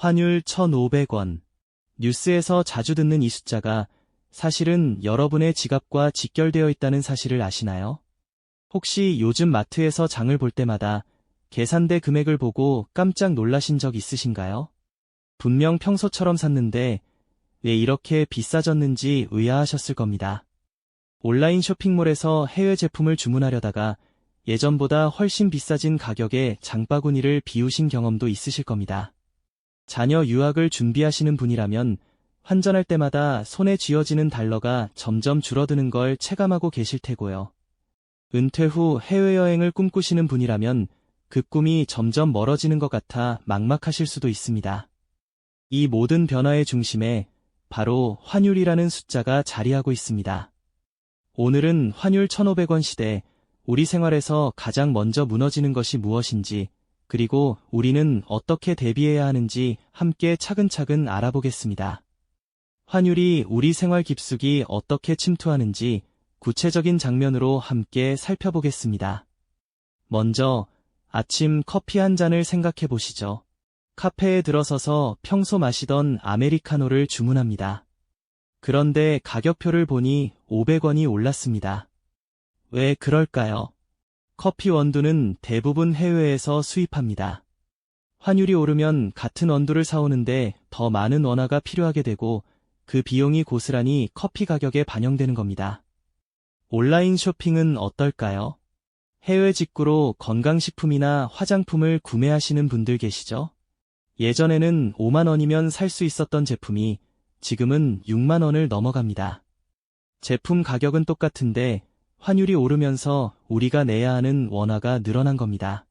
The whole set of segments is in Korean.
환율 1,500원. 뉴스에서 자주 듣는 이 숫자가 사실은 여러분의 지갑과 직결되어 있다는 사실을 아시나요? 혹시 요즘 마트에서 장을 볼 때마다 계산대 금액을 보고 깜짝 놀라신 적 있으신가요? 분명 평소처럼 샀는데 왜 이렇게 비싸졌는지 의아하셨을 겁니다. 온라인 쇼핑몰에서 해외 제품을 주문하려다가 예전보다 훨씬 비싸진 가격에 장바구니를 비우신 경험도 있으실 겁니다. 자녀 유학을 준비하시는 분이라면 환전할 때마다 손에 쥐어지는 달러가 점점 줄어드는 걸 체감하고 계실 테고요. 은퇴 후 해외여행을 꿈꾸시는 분이라면 그 꿈이 점점 멀어지는 것 같아 막막하실 수도 있습니다. 이 모든 변화의 중심에 바로 환율이라는 숫자가 자리하고 있습니다. 오늘은 환율 1,500원 시대, 우리 생활에서 가장 먼저 무너지는 것이 무엇인지, 그리고 우리는 어떻게 대비해야 하는지 함께 차근차근 알아보겠습니다. 환율이 우리 생활 깊숙이 어떻게 침투하는지 구체적인 장면으로 함께 살펴보겠습니다. 먼저 아침 커피 한 잔을 생각해 보시죠. 카페에 들어서서 평소 마시던 아메리카노를 주문합니다. 그런데 가격표를 보니 500원이 올랐습니다. 왜 그럴까요? 커피 원두는 대부분 해외에서 수입합니다. 환율이 오르면 같은 원두를 사오는데 더 많은 원화가 필요하게 되고 그 비용이 고스란히 커피 가격에 반영되는 겁니다. 온라인 쇼핑은 어떨까요? 해외 직구로 건강식품이나 화장품을 구매하시는 분들 계시죠? 예전에는 5만 원이면 살 수 있었던 제품이 지금은 6만 원을 넘어갑니다. 제품 가격은 똑같은데 환율이 오르면서 우리가 내야 하는 원화가 늘어난 겁니다.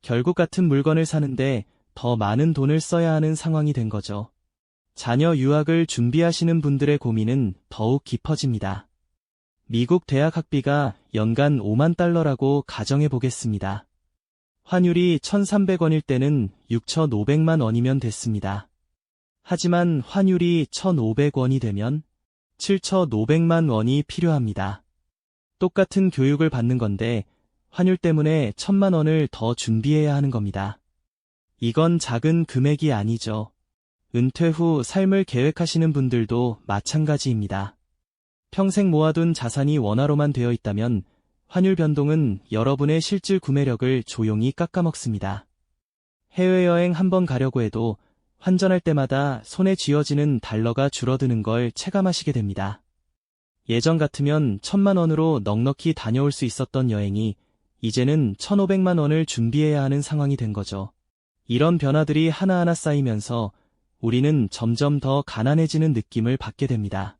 결국 같은 물건을 사는데 더 많은 돈을 써야 하는 상황이 된 거죠. 자녀 유학을 준비하시는 분들의 고민은 더욱 깊어집니다. 미국 대학 학비가 연간 5만 달러라고 가정해 보겠습니다. 환율이 1,300원일 때는 6,500만 원이면 됐습니다. 하지만 환율이 1,500원이 되면 7,500만 원이 필요합니다. 똑같은 교육을 받는 건데 환율 때문에 1,000만 원을 더 준비해야 하는 겁니다. 이건 작은 금액이 아니죠. 은퇴 후 삶을 계획하시는 분들도 마찬가지입니다. 평생 모아둔 자산이 원화로만 되어 있다면 환율 변동은 여러분의 실질 구매력을 조용히 깎아먹습니다. 해외여행 한번 가려고 해도 환전할 때마다 손에 쥐어지는 달러가 줄어드는 걸 체감하시게 됩니다. 예전 같으면 1,000만 원으로 넉넉히 다녀올 수 있었던 여행이 이제는 1,500만 원을 준비해야 하는 상황이 된 거죠. 이런 변화들이 하나하나 쌓이면서 우리는 점점 더 가난해지는 느낌을 받게 됩니다.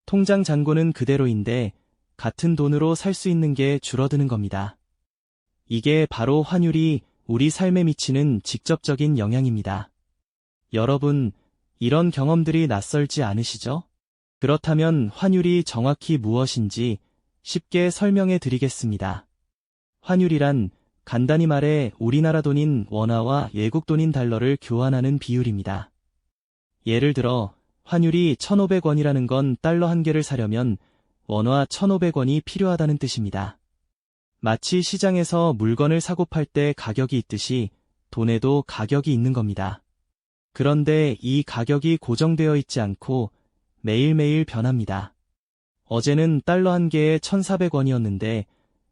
통장 잔고는 그대로인데 같은 돈으로 살 수 있는 게 줄어드는 겁니다. 이게 바로 환율이 우리 삶에 미치는 직접적인 영향입니다. 여러분, 이런 경험들이 낯설지 않으시죠? 그렇다면 환율이 정확히 무엇인지 쉽게 설명해 드리겠습니다. 환율이란 간단히 말해 우리나라 돈인 원화와 외국 돈인 달러를 교환하는 비율입니다. 예를 들어 환율이 1,500원이라는 건 달러 한 개를 사려면 원화 1,500원이 필요하다는 뜻입니다. 마치 시장에서 물건을 사고 팔 때 가격이 있듯이 돈에도 가격이 있는 겁니다. 그런데 이 가격이 고정되어 있지 않고 매일매일 변합니다. 어제는 달러 한 개에 1,400원이었는데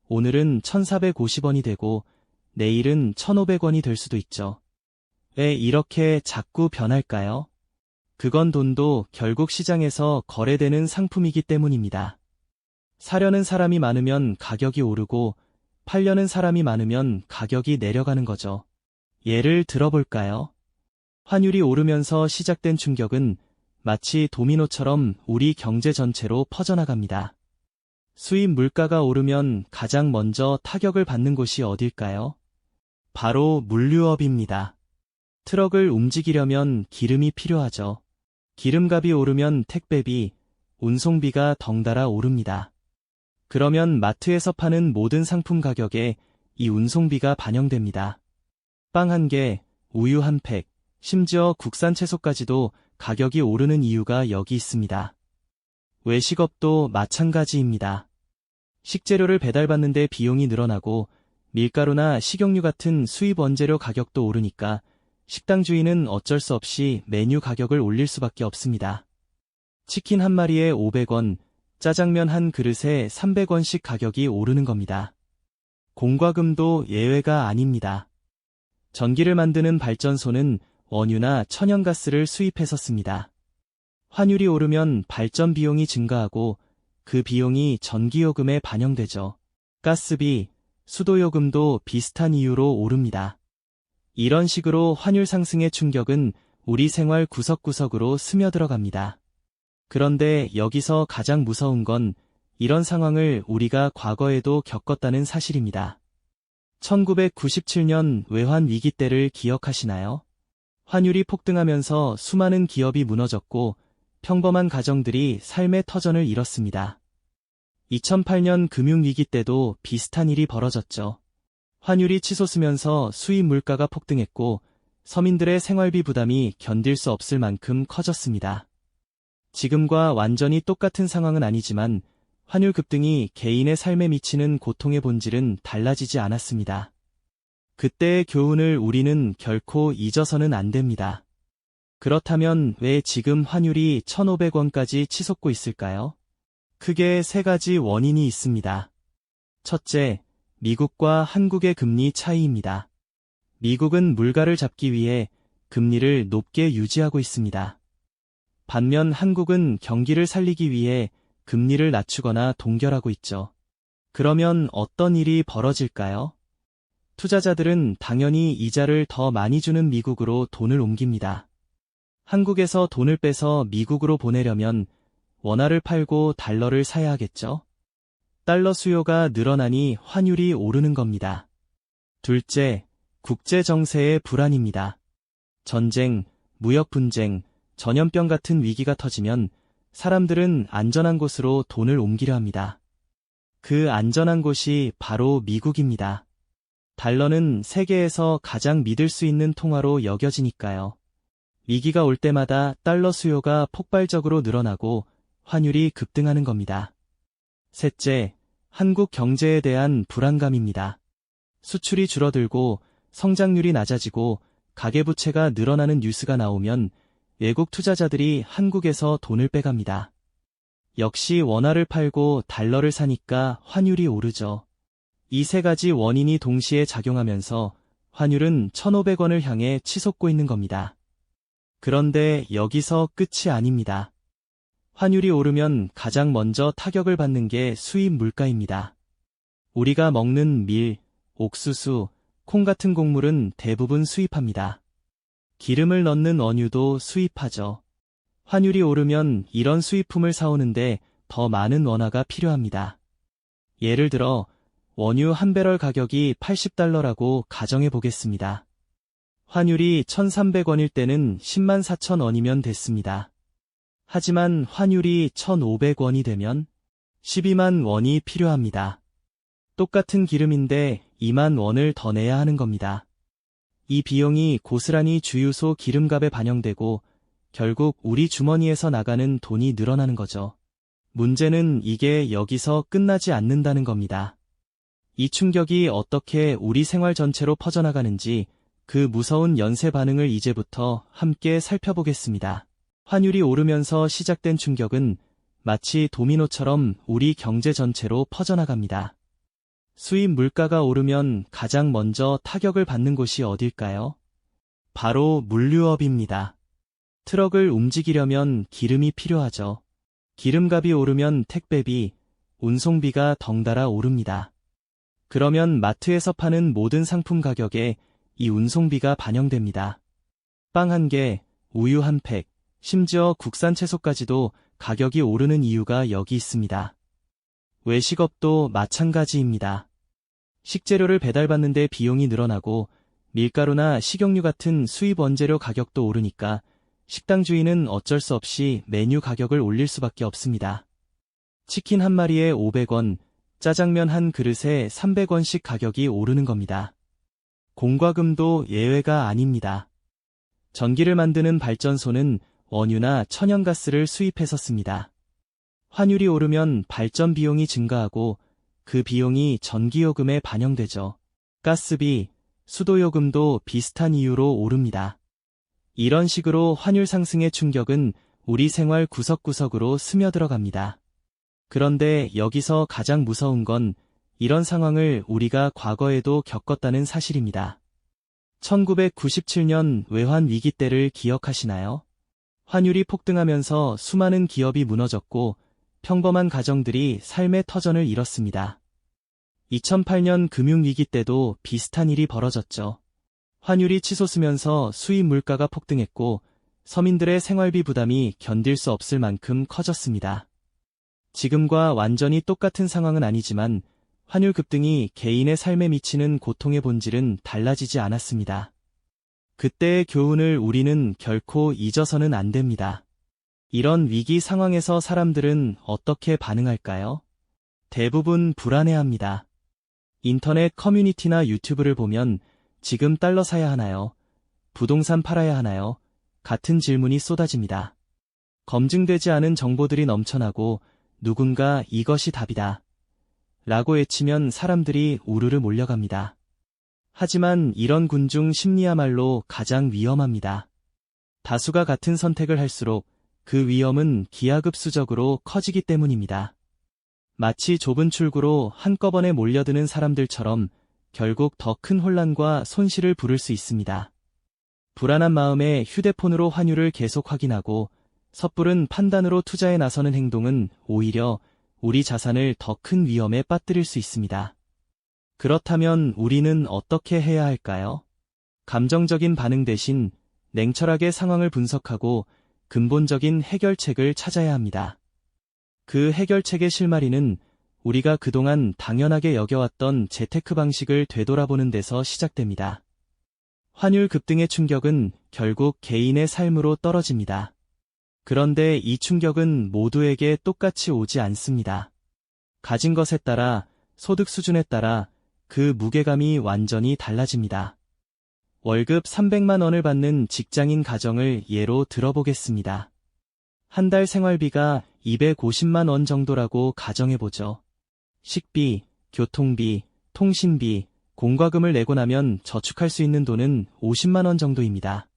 오늘은 1,450원이 되고 내일은 1,500원이 될 수도 있죠. 왜 이렇게 자꾸 변할까요? 그건 돈도 결국 시장에서 거래되는 상품이기 때문입니다. 사려는 사람이 많으면 가격이 오르고 팔려는 사람이 많으면 가격이 내려가는 거죠. 예를 들어볼까요? 환율이 오르면서 시작된 충격은 마치 도미노처럼 우리 경제 전체로 퍼져나갑니다. 수입 물가가 오르면 가장 먼저 타격을 받는 곳이 어딜까요? 바로 물류업입니다. 트럭을 움직이려면 기름이 필요하죠. 기름값이 오르면 택배비, 운송비가 덩달아 오릅니다. 그러면 마트에서 파는 모든 상품 가격에 이 운송비가 반영됩니다. 빵 한 개, 우유 한 팩, 심지어 국산 채소까지도 가격이 오르는 이유가 여기 있습니다. 외식업도 마찬가지입니다. 식재료를 배달받는데 비용이 늘어나고 밀가루나 식용유 같은 수입 원재료 가격도 오르니까 식당 주인은 어쩔 수 없이 메뉴 가격을 올릴 수밖에 없습니다. 치킨 한 마리에 500원, 짜장면 한 그릇에 300원씩 가격이 오르는 겁니다. 공과금도 예외가 아닙니다. 전기를 만드는 발전소는 원유나 천연가스를 수입해서 씁니다. 환율이 오르면 발전 비용이 증가하고 그 비용이 전기요금에 반영되죠. 가스비, 수도요금도 비슷한 이유로 오릅니다. 이런 식으로 환율 상승의 충격은 우리 생활 구석구석으로 스며들어갑니다. 그런데 여기서 가장 무서운 건 이런 상황을 우리가 과거에도 겪었다는 사실입니다. 1997년 외환 위기 때를 기억하시나요? 환율이 폭등하면서 수많은 기업이 무너졌고 평범한 가정들이 삶의 터전을 잃었습니다. 2008년 금융위기 때도 비슷한 일이 벌어졌죠. 환율이 치솟으면서 수입 물가가 폭등했고 서민들의 생활비 부담이 견딜 수 없을 만큼 커졌습니다. 지금과 완전히 똑같은 상황은 아니지만 환율 급등이 개인의 삶에 미치는 고통의 본질은 달라지지 않았습니다. 그때의 교훈을 우리는 결코 잊어서는 안 됩니다. 그렇다면 왜 지금 환율이 1,500원까지 치솟고 있을까요? 크게 세 가지 원인이 있습니다. 첫째, 미국과 한국의 금리 차이입니다. 미국은 물가를 잡기 위해 금리를 높게 유지하고 있습니다. 반면 한국은 경기를 살리기 위해 금리를 낮추거나 동결하고 있죠. 그러면 어떤 일이 벌어질까요? 투자자들은 당연히 이자를 더 많이 주는 미국으로 돈을 옮깁니다. 한국에서 돈을 빼서 미국으로 보내려면 원화를 팔고 달러를 사야 하겠죠? 달러 수요가 늘어나니 환율이 오르는 겁니다. 둘째, 국제 정세의 불안입니다. 전쟁, 무역 분쟁, 전염병 같은 위기가 터지면 사람들은 안전한 곳으로 돈을 옮기려 합니다. 그 안전한 곳이 바로 미국입니다. 달러는 세계에서 가장 믿을 수 있는 통화로 여겨지니까요. 위기가 올 때마다 달러 수요가 폭발적으로 늘어나고 환율이 급등하는 겁니다. 셋째, 한국 경제에 대한 불안감입니다. 수출이 줄어들고 성장률이 낮아지고 가계부채가 늘어나는 뉴스가 나오면 외국 투자자들이 한국에서 돈을 빼갑니다. 역시 원화를 팔고 달러를 사니까 환율이 오르죠. 이 세 가지 원인이 동시에 작용하면서 환율은 1,500원을 향해 치솟고 있는 겁니다. 그런데 여기서 끝이 아닙니다. 환율이 오르면 가장 먼저 타격을 받는 게 수입 물가입니다. 우리가 먹는 밀, 옥수수, 콩 같은 곡물은 대부분 수입합니다. 기름을 넣는 원유도 수입하죠. 환율이 오르면 이런 수입품을 사오는데 더 많은 원화가 필요합니다. 예를 들어 원유 한 배럴 가격이 $80라고 가정해 보겠습니다. 환율이 1,300원일 때는 104,000원이면 됐습니다. 하지만 환율이 1,500원이 되면 12만 원이 필요합니다. 똑같은 기름인데 2만 원을 더 내야 하는 겁니다. 이 비용이 고스란히 주유소 기름값에 반영되고 결국 우리 주머니에서 나가는 돈이 늘어나는 거죠. 문제는 이게 여기서 끝나지 않는다는 겁니다. 이 충격이 어떻게 우리 생활 전체로 퍼져나가는지 그 무서운 연쇄 반응을 이제부터 함께 살펴보겠습니다. 환율이 오르면서 시작된 충격은 마치 도미노처럼 우리 경제 전체로 퍼져나갑니다. 수입 물가가 오르면 가장 먼저 타격을 받는 곳이 어딜까요? 바로 물류업입니다. 트럭을 움직이려면 기름이 필요하죠. 기름값이 오르면 택배비, 운송비가 덩달아 오릅니다. 그러면 마트에서 파는 모든 상품 가격에 이 운송비가 반영됩니다. 빵 한 개, 우유 한 팩, 심지어 국산 채소까지도 가격이 오르는 이유가 여기 있습니다. 외식업도 마찬가지입니다. 식재료를 배달받는데 비용이 늘어나고 밀가루나 식용유 같은 수입 원재료 가격도 오르니까 식당 주인은 어쩔 수 없이 메뉴 가격을 올릴 수밖에 없습니다. 치킨 한 마리에 500원, 짜장면 한 그릇에 300원씩 가격이 오르는 겁니다. 공과금도 예외가 아닙니다. 전기를 만드는 발전소는 원유나 천연가스를 수입해서 씁니다. 환율이 오르면 발전 비용이 증가하고 그 비용이 전기요금에 반영되죠. 가스비, 수도요금도 비슷한 이유로 오릅니다. 이런 식으로 환율 상승의 충격은 우리 생활 구석구석으로 스며들어갑니다. 그런데 여기서 가장 무서운 건 이런 상황을 우리가 과거에도 겪었다는 사실입니다. 1997년 외환 위기 때를 기억하시나요? 환율이 폭등하면서 수많은 기업이 무너졌고 평범한 가정들이 삶의 터전을 잃었습니다. 2008년 금융위기 때도 비슷한 일이 벌어졌죠. 환율이 치솟으면서 수입 물가가 폭등했고 서민들의 생활비 부담이 견딜 수 없을 만큼 커졌습니다. 지금과 완전히 똑같은 상황은 아니지만 환율 급등이 개인의 삶에 미치는 고통의 본질은 달라지지 않았습니다. 그때의 교훈을 우리는 결코 잊어서는 안 됩니다. 이런 위기 상황에서 사람들은 어떻게 반응할까요? 대부분 불안해합니다. 인터넷 커뮤니티나 유튜브를 보면 지금 달러 사야 하나요? 부동산 팔아야 하나요? 같은 질문이 쏟아집니다. 검증되지 않은 정보들이 넘쳐나고 누군가 이것이 답이다 라고 외치면 사람들이 우르르 몰려갑니다. 하지만 이런 군중 심리야말로 가장 위험합니다. 다수가 같은 선택을 할수록 그 위험은 기하급수적으로 커지기 때문입니다. 마치 좁은 출구로 한꺼번에 몰려드는 사람들처럼 결국 더 큰 혼란과 손실을 부를 수 있습니다. 불안한 마음에 휴대폰으로 환율을 계속 확인하고 섣부른 판단으로 투자에 나서는 행동은 오히려 우리 자산을 더 큰 위험에 빠뜨릴 수 있습니다. 그렇다면 우리는 어떻게 해야 할까요? 감정적인 반응 대신 냉철하게 상황을 분석하고 근본적인 해결책을 찾아야 합니다. 그 해결책의 실마리는 우리가 그동안 당연하게 여겨왔던 재테크 방식을 되돌아보는 데서 시작됩니다. 환율 급등의 충격은 결국 개인의 삶으로 떨어집니다. 그런데 이 충격은 모두에게 똑같이 오지 않습니다. 가진 것에 따라, 소득 수준에 따라 그 무게감이 완전히 달라집니다. 월급 300만 원을 받는 직장인 가정을 예로 들어보겠습니다. 한 달 생활비가 250만 원 정도라고 가정해보죠. 식비, 교통비, 통신비, 공과금을 내고 나면 저축할 수 있는 돈은 50만 원 정도입니다.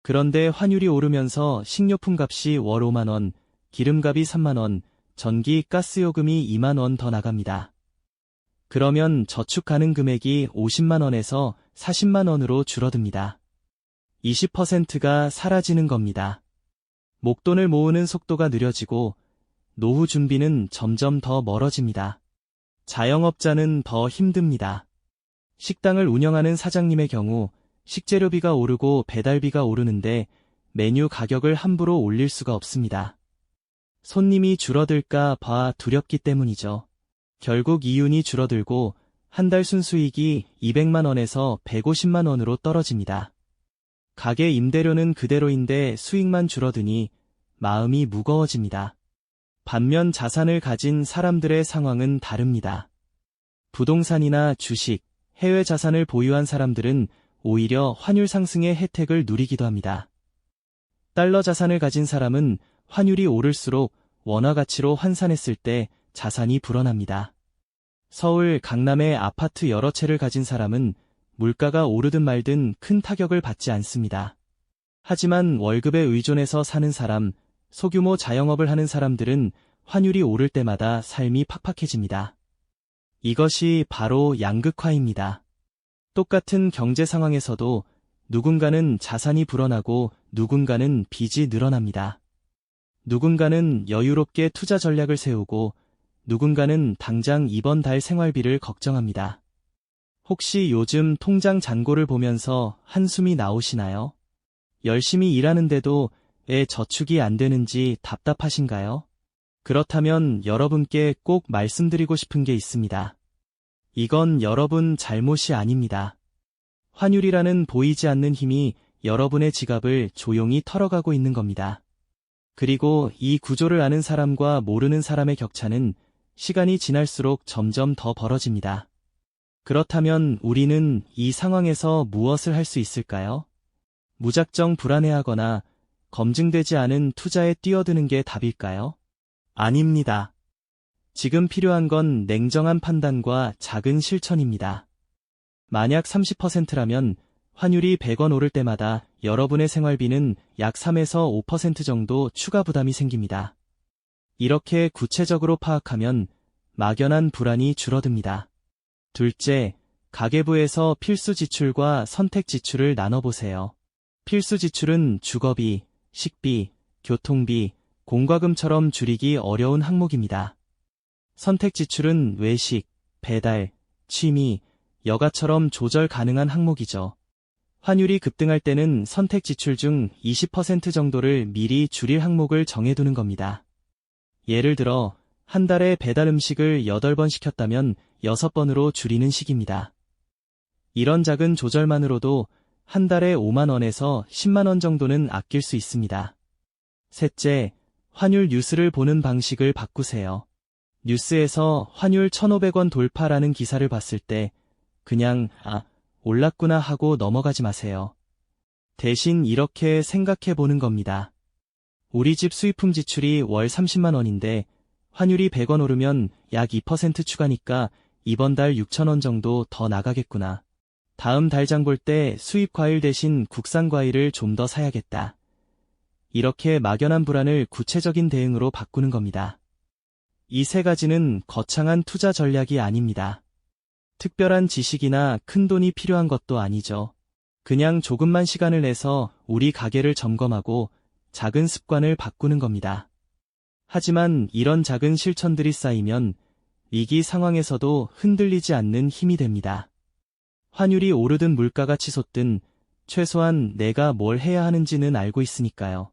그런데 환율이 오르면서 식료품 값이 월 5만 원, 기름값이 3만 원, 전기, 가스 요금이 2만 원 더 나갑니다. 그러면 저축 가능 금액이 50만 원에서 40만 원으로 줄어듭니다. 20%가 사라지는 겁니다. 목돈을 모으는 속도가 느려지고 노후 준비는 점점 더 멀어집니다. 자영업자는 더 힘듭니다. 식당을 운영하는 사장님의 경우 식재료비가 오르고 배달비가 오르는데 메뉴 가격을 함부로 올릴 수가 없습니다. 손님이 줄어들까 봐 두렵기 때문이죠. 결국 이윤이 줄어들고 한 달 순수익이 200만 원에서 150만 원으로 떨어집니다. 가게 임대료는 그대로인데 수익만 줄어드니 마음이 무거워집니다. 반면 자산을 가진 사람들의 상황은 다릅니다. 부동산이나 주식, 해외 자산을 보유한 사람들은 오히려 환율 상승의 혜택을 누리기도 합니다. 달러 자산을 가진 사람은 환율이 오를수록 원화 가치로 환산했을 때 자산이 불어납니다. 서울, 강남의 아파트 여러 채를 가진 사람은 물가가 오르든 말든 큰 타격을 받지 않습니다. 하지만 월급에 의존해서 사는 사람, 소규모 자영업을 하는 사람들은 환율이 오를 때마다 삶이 팍팍해집니다. 이것이 바로 양극화입니다. 똑같은 경제 상황에서도 누군가는 자산이 불어나고 누군가는 빚이 늘어납니다. 누군가는 여유롭게 투자 전략을 세우고 누군가는 당장 이번 달 생활비를 걱정합니다. 혹시 요즘 통장 잔고를 보면서 한숨이 나오시나요? 열심히 일하는데도 왜 저축이 안 되는지 답답하신가요? 그렇다면 여러분께 꼭 말씀드리고 싶은 게 있습니다. 이건 여러분 잘못이 아닙니다. 환율이라는 보이지 않는 힘이 여러분의 지갑을 조용히 털어가고 있는 겁니다. 그리고 이 구조를 아는 사람과 모르는 사람의 격차는 시간이 지날수록 점점 더 벌어집니다. 그렇다면 우리는 이 상황에서 무엇을 할 수 있을까요? 무작정 불안해하거나 검증되지 않은 투자에 뛰어드는 게 답일까요? 아닙니다. 지금 필요한 건 냉정한 판단과 작은 실천입니다. 만약 30%라면 환율이 100원 오를 때마다 여러분의 생활비는 약 3에서 5% 정도 추가 부담이 생깁니다. 이렇게 구체적으로 파악하면 막연한 불안이 줄어듭니다. 둘째, 가계부에서 필수 지출과 선택 지출을 나눠보세요. 필수 지출은 주거비, 식비, 교통비, 공과금처럼 줄이기 어려운 항목입니다. 선택 지출은 외식, 배달, 취미, 여가처럼 조절 가능한 항목이죠. 환율이 급등할 때는 선택 지출 중 20% 정도를 미리 줄일 항목을 정해두는 겁니다. 예를 들어 한 달에 배달 음식을 8번 시켰다면 6번으로 줄이는 식입니다. 이런 작은 조절만으로도 한 달에 5만 원에서 10만 원 정도는 아낄 수 있습니다. 셋째, 환율 뉴스를 보는 방식을 바꾸세요. 뉴스에서 환율 1,500원 돌파라는 기사를 봤을 때 그냥 올랐구나 하고 넘어가지 마세요. 대신 이렇게 생각해 보는 겁니다. 우리 집 수입품 지출이 월 30만 원인데 환율이 100원 오르면 약 2% 추가니까 이번 달 6천 원 정도 더 나가겠구나. 다음 달 장 볼 때 수입 과일 대신 국산 과일을 좀 더 사야겠다. 이렇게 막연한 불안을 구체적인 대응으로 바꾸는 겁니다. 이 세 가지는 거창한 투자 전략이 아닙니다. 특별한 지식이나 큰 돈이 필요한 것도 아니죠. 그냥 조금만 시간을 내서 우리 가계를 점검하고 작은 습관을 바꾸는 겁니다. 하지만 이런 작은 실천들이 쌓이면 위기 상황에서도 흔들리지 않는 힘이 됩니다. 환율이 오르든 물가가 치솟든 최소한 내가 뭘 해야 하는지는 알고 있으니까요.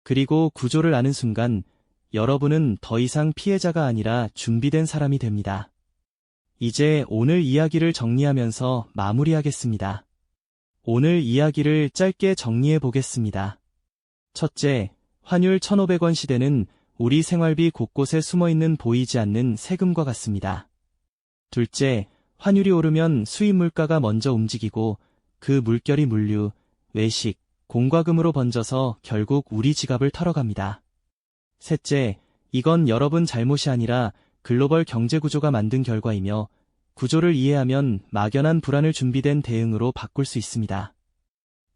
그리고 구조를 아는 순간 여러분은 더 이상 피해자가 아니라 준비된 사람이 됩니다. 이제 오늘 이야기를 정리하면서 마무리하겠습니다. 오늘 이야기를 짧게 정리해 보겠습니다. 첫째, 환율 1,500원 시대는 우리 생활비 곳곳에 숨어있는 보이지 않는 세금과 같습니다. 둘째, 환율이 오르면 수입 물가가 먼저 움직이고 그 물결이 물류, 외식, 공과금으로 번져서 결국 우리 지갑을 털어갑니다. 셋째, 이건 여러분 잘못이 아니라 글로벌 경제 구조가 만든 결과이며 구조를 이해하면 막연한 불안을 준비된 대응으로 바꿀 수 있습니다.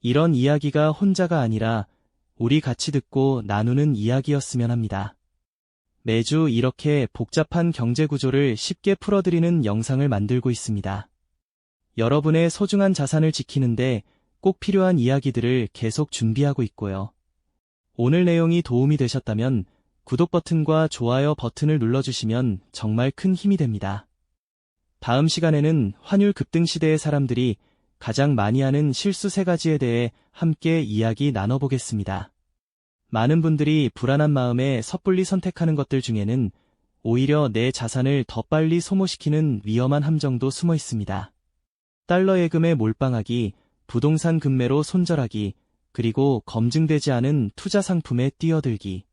이런 이야기가 혼자가 아니라 우리 같이 듣고 나누는 이야기였으면 합니다. 매주 이렇게 복잡한 경제 구조를 쉽게 풀어드리는 영상을 만들고 있습니다. 여러분의 소중한 자산을 지키는데 꼭 필요한 이야기들을 계속 준비하고 있고요. 오늘 내용이 도움이 되셨다면 구독 버튼과 좋아요 버튼을 눌러주시면 정말 큰 힘이 됩니다. 다음 시간에는 환율 급등 시대의 사람들이 가장 많이 하는 실수 3가지에 대해 함께 이야기 나눠보겠습니다. 많은 분들이 불안한 마음에 섣불리 선택하는 것들 중에는 오히려 내 자산을 더 빨리 소모시키는 위험한 함정도 숨어 있습니다. 달러 예금에 몰빵하기, 부동산 급매로 손절하기, 그리고 검증되지 않은 투자 상품에 뛰어들기.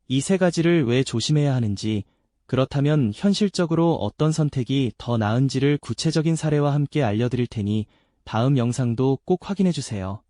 이 3가지를 왜 조심해야 하는지, 그렇다면 현실적으로 어떤 선택이 더 나은지를 구체적인 사례와 함께 알려드릴 테니 다음 영상도 꼭 확인해주세요.